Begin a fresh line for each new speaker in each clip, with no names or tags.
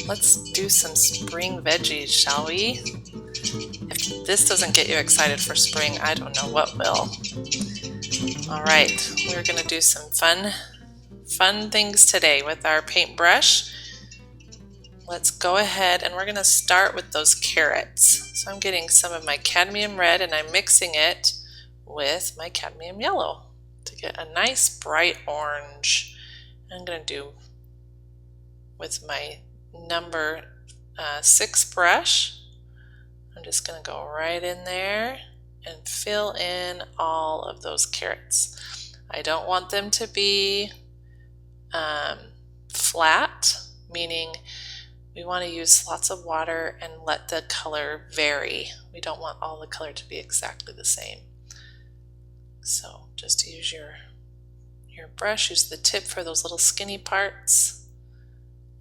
Let's do some spring veggies, shall we? If this doesn't get you excited for spring, I don't know what will. All right, we're gonna do some fun things today with our paintbrush. Let's go ahead and we're gonna start with those carrots. So I'm getting some of my cadmium red and I'm mixing it with my cadmium yellow to get a nice bright orange. I'm gonna do with my number 6 brush. I'm just going to go right in there and fill in all of those carrots. I don't want them to be flat, meaning we want to use lots of water and let the color vary. We don't want all the color to be exactly the same. So just use your brush, use the tip for those little skinny parts,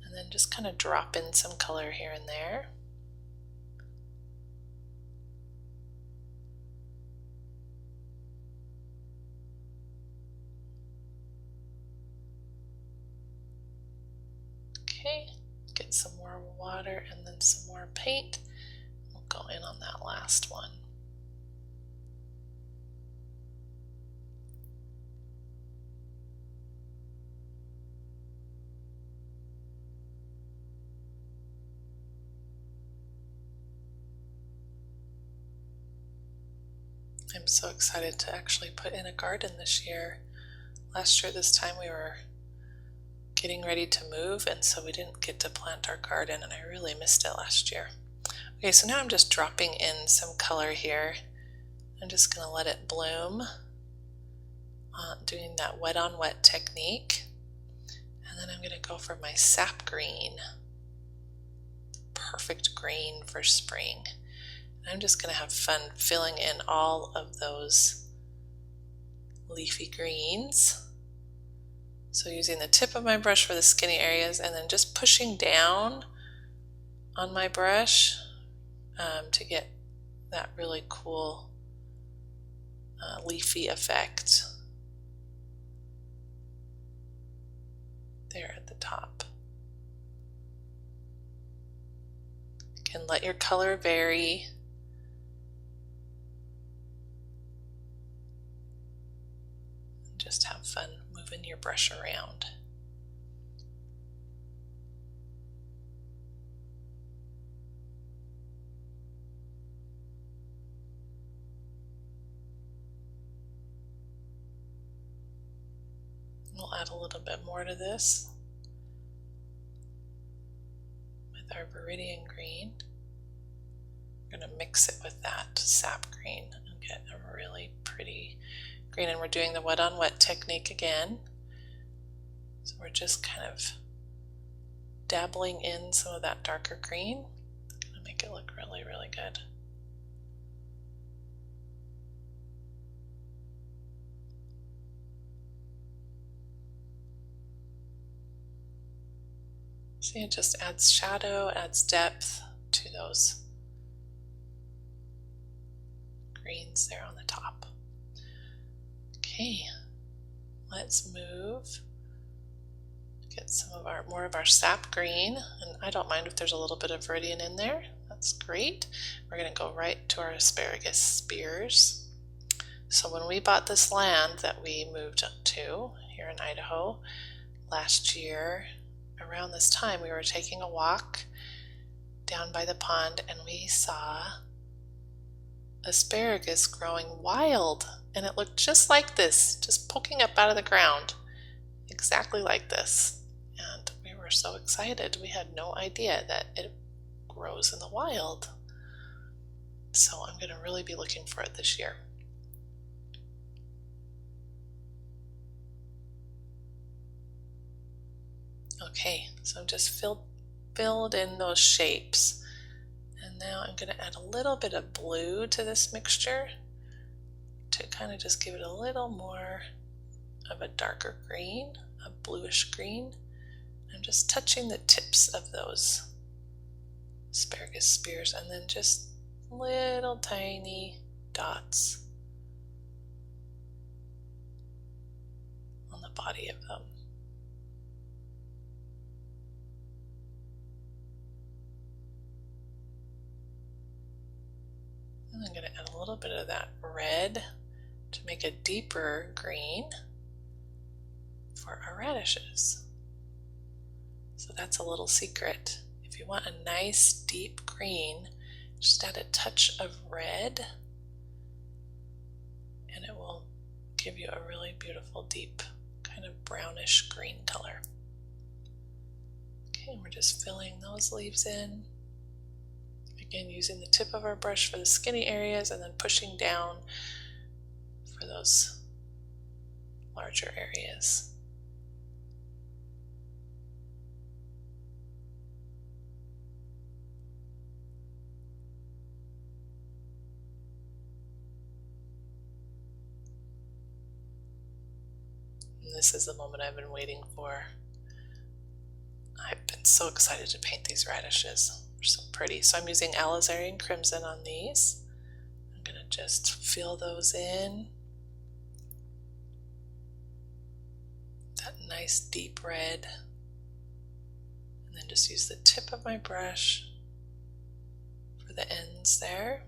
and then just kind of drop in some color here and there. Okay, get some more water and then some more paint. We'll go in on that last one. I'm so excited to actually put in a garden this year. Last year this time we were getting ready to move, and so we didn't get to plant our garden, and I really missed it last year. Okay, so now I'm just dropping in some color here. I'm just going to let it bloom, doing that wet on wet technique. And then I'm going to go for my sap green. Perfect green for spring. I'm just going to have fun filling in all of those leafy greens. So using the tip of my brush for the skinny areas and then just pushing down on my brush to get that really cool leafy effect there at the top. You can let your color vary. Just have fun moving your brush around. We'll add a little bit more to this with our Viridian green. We're going to mix it with that sap green and get a really pretty green, and we're doing the wet on wet technique again. So we're just kind of dabbling in some of that darker green to make it look really, really good. See, it just adds shadow, adds depth to those greens there on the top. Okay, let's move. Get some of more of our sap green, and I don't mind if there's a little bit of Viridian in there. That's great. We're going to go right to our asparagus spears. So when we bought this land that we moved to here in Idaho last year, around this time we were taking a walk down by the pond and we saw asparagus growing wild, and it looked just like this, just poking up out of the ground, exactly like this. And we were so excited. We had no idea that it grows in the wild. So I'm going to really be looking for it this year. Okay, so I've just filled in those shapes. And now I'm going to add a little bit of blue to this mixture to kind of just give it a little more of a darker green, a bluish green. I'm just touching the tips of those asparagus spears and then just little tiny dots on the body of them. And I'm going to add a little bit of that red to make a deeper green for our radishes. So that's a little secret. If you want a nice deep green, just add a touch of red and it will give you a really beautiful deep kind of brownish green color. Okay, and we're just filling those leaves in. Again, using the tip of our brush for the skinny areas and then pushing down for those larger areas. And this is the moment I've been waiting for. I've been so excited to paint these radishes. They're so pretty. So I'm using alizarin crimson on these. I'm going to just fill those in. That nice deep red. And then just use the tip of my brush for the ends there.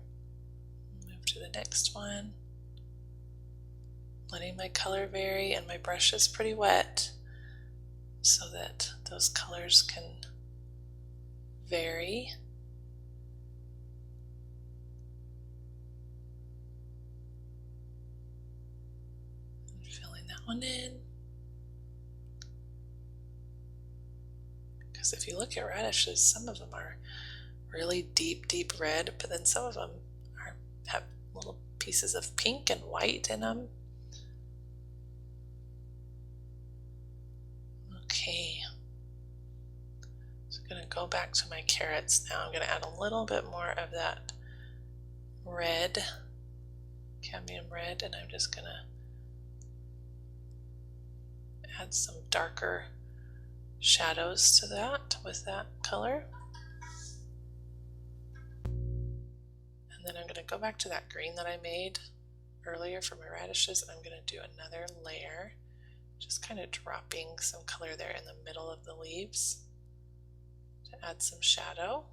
Move to the next one. Letting my color vary, and my brush is pretty wet so that those colors can vary. And filling that one in. Because if you look at radishes, some of them are really deep, deep red, but then some of them have little pieces of pink and white in them. Okay, so I'm going to go back to my carrots now. I'm going to add a little bit more of that red, cadmium red, and I'm just going to add some darker shadows to that with that color. And then I'm going to go back to that green that I made earlier for my radishes, and I'm going to do another layer. Just kind of dropping some color there in the middle of the leaves to add some shadow.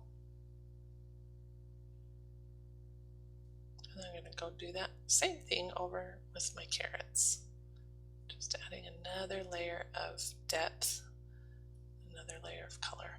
And then I'm going to go do that same thing over with my carrots. Just adding another layer of depth, another layer of color.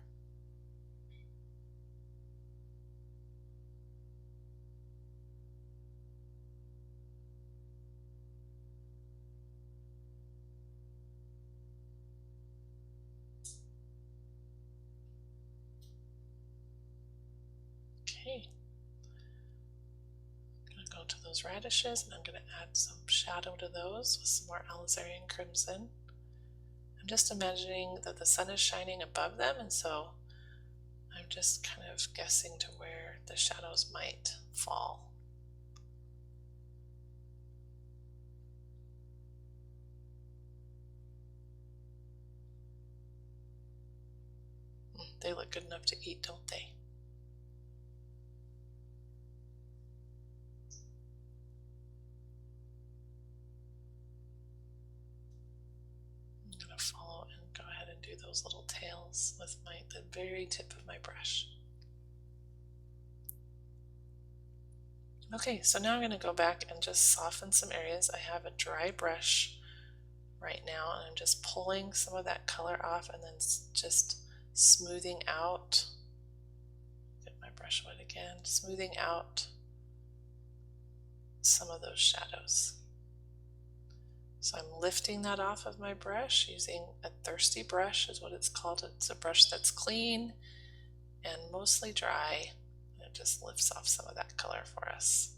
Okay, I'm going to go to those radishes and I'm going to add some shadow to those with some more alizarin crimson. I'm just imagining that the sun is shining above them, and so I'm just kind of guessing to where the shadows might fall. They look good enough to eat, don't they? I'm going to follow and go ahead and do those little tails with the very tip of my brush. Okay, so now I'm going to go back and just soften some areas. I have a dry brush right now, and I'm just pulling some of that color off and then just smoothing out. Get my brush wet again, smoothing out some of those shadows. So I'm lifting that off of my brush using a thirsty brush is what it's called. It's a brush that's clean and mostly dry. It just lifts off some of that color for us.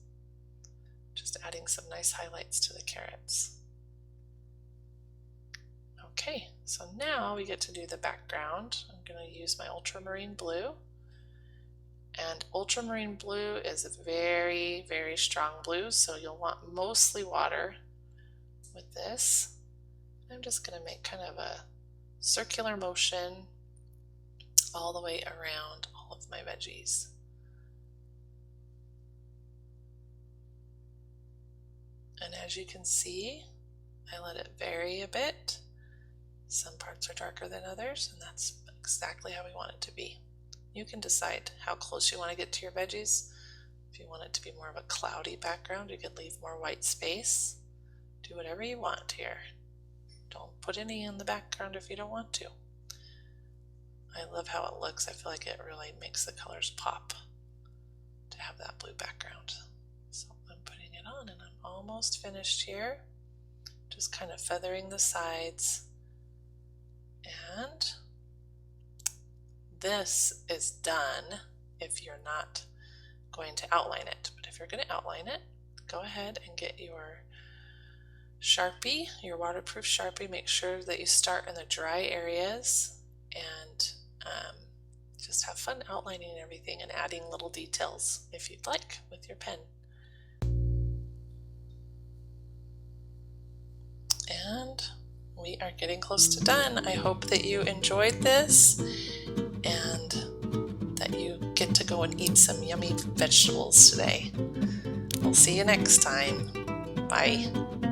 Just adding some nice highlights to the carrots. Okay, so now we get to do the background. I'm going to use my ultramarine blue. And ultramarine blue is a very, very strong blue, so you'll want mostly water with this. I'm just going to make kind of a circular motion all the way around all of my veggies. And as you can see, I let it vary a bit. Some parts are darker than others, and that's exactly how we want it to be. You can decide how close you want to get to your veggies. If If you want it to be more of a cloudy background, you could leave more white space. Do whatever you want here. Don't put any in the background if you don't want to. I love how it looks. I feel like it really makes the colors pop to have that blue background. So I'm putting it on and I'm almost finished here. Just kind of feathering the sides. And this is done if you're not going to outline it. But if you're going to outline it, go ahead and get your Sharpie, your waterproof Sharpie. Make sure that you start in the dry areas and just have fun outlining everything and adding little details if you'd like with your pen. And we are getting close to done. I hope that you enjoyed this and that you get to go and eat some yummy vegetables today. We'll see you next time. Bye.